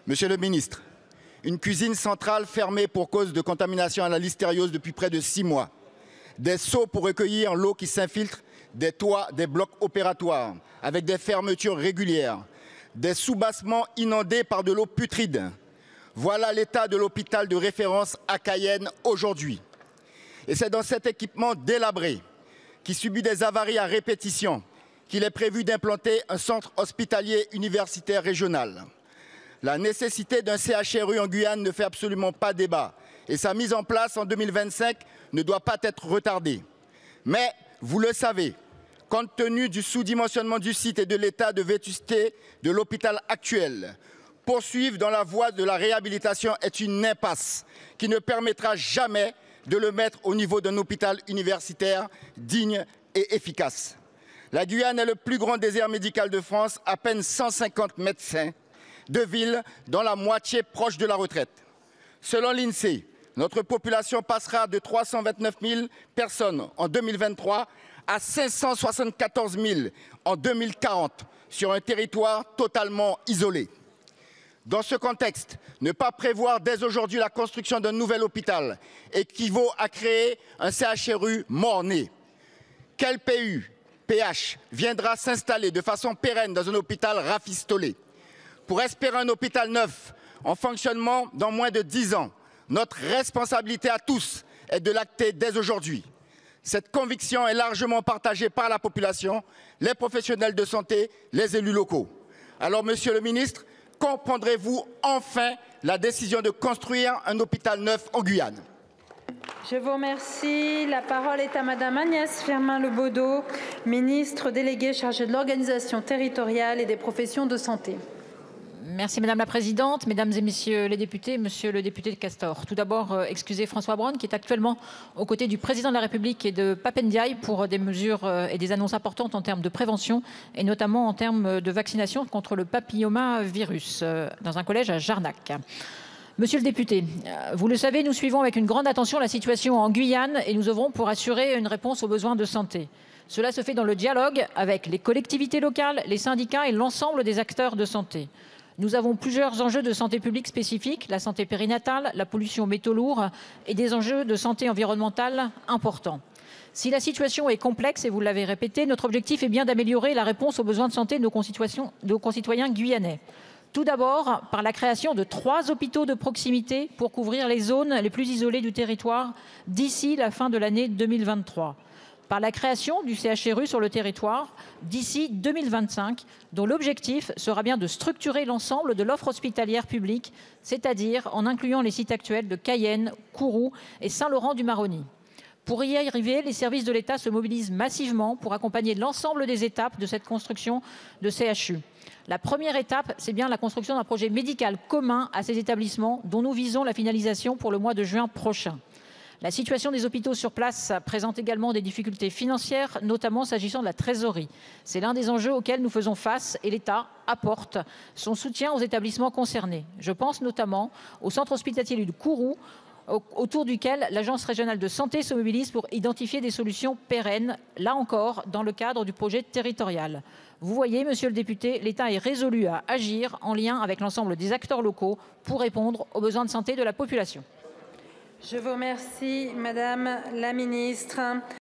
Monsieur le ministre, une cuisine centrale fermée pour cause de contamination à la listériose depuis près de 6 mois. Des seaux pour recueillir l'eau qui s'infiltre, des toits, des blocs opératoires avec des fermetures régulières, des soubassements inondés par de l'eau putride. Voilà l'état de l'hôpital de référence à Cayenne aujourd'hui. Et c'est dans cet équipement délabré, qui subit des avaries à répétition, qu'il est prévu d'implanter un centre hospitalier universitaire régional. La nécessité d'un CHRU en Guyane ne fait absolument pas débat et sa mise en place en 2025 ne doit pas être retardée. Mais, vous le savez, compte tenu du sous-dimensionnement du site et de l'état de vétusté de l'hôpital actuel, poursuivre dans la voie de la réhabilitation est une impasse qui ne permettra jamais de le mettre au niveau d'un hôpital universitaire digne et efficace. La Guyane est le plus grand désert médical de France, à peine 150 médecins de ville, dont la moitié proche de la retraite. Selon l'INSEE, notre population passera de 329 000 personnes en 2023 à 574 000 en 2040, sur un territoire totalement isolé. Dans ce contexte, ne pas prévoir dès aujourd'hui la construction d'un nouvel hôpital équivaut à créer un CHRU mort-né. Quel PH viendra s'installer de façon pérenne dans un hôpital rafistolé? Pour espérer un hôpital neuf en fonctionnement dans moins de 10 ans, notre responsabilité à tous est de l'acter dès aujourd'hui. Cette conviction est largement partagée par la population, les professionnels de santé, les élus locaux. Alors, Monsieur le ministre, comprendrez-vous enfin la décision de construire un hôpital neuf en Guyane? Je vous remercie. La parole est à Madame Agnès Firmin-Le Bodo, ministre déléguée chargée de l'organisation territoriale et des professions de santé. Merci Madame la Présidente, Mesdames et Messieurs les députés, Monsieur le député de Castor. Tout d'abord, excusez François Braun qui est actuellement aux côtés du Président de la République et de Pape Ndiaye pour des mesures et des annonces importantes en termes de prévention et notamment en termes de vaccination contre le papillomavirus dans un collège à Jarnac. Monsieur le député, vous le savez, nous suivons avec une grande attention la situation en Guyane et nous œuvrons pour assurer une réponse aux besoins de santé. Cela se fait dans le dialogue avec les collectivités locales, les syndicats et l'ensemble des acteurs de santé. Nous avons plusieurs enjeux de santé publique spécifiques, la santé périnatale, la pollution métaux lourds et des enjeux de santé environnementale importants. Si la situation est complexe, et vous l'avez répété, notre objectif est bien d'améliorer la réponse aux besoins de santé de nos concitoyens guyanais. Tout d'abord, par la création de 3 hôpitaux de proximité pour couvrir les zones les plus isolées du territoire d'ici la fin de l'année 2023. Par la création du CHRU sur le territoire d'ici 2025, dont l'objectif sera bien de structurer l'ensemble de l'offre hospitalière publique, c'est-à-dire en incluant les sites actuels de Cayenne, Kourou et Saint-Laurent-du-Maroni. Pour y arriver, les services de l'État se mobilisent massivement pour accompagner l'ensemble des étapes de cette construction de CHU. La première étape, c'est bien la construction d'un projet médical commun à ces établissements dont nous visons la finalisation pour le mois de juin prochain. La situation des hôpitaux sur place présente également des difficultés financières, notamment s'agissant de la trésorerie. C'est l'un des enjeux auxquels nous faisons face et l'État apporte son soutien aux établissements concernés. Je pense notamment au centre hospitalier de Kourou, autour duquel l'Agence régionale de santé se mobilise pour identifier des solutions pérennes, là encore dans le cadre du projet territorial. Vous voyez, Monsieur le député, l'État est résolu à agir en lien avec l'ensemble des acteurs locaux pour répondre aux besoins de santé de la population. Je vous remercie, Madame la Ministre.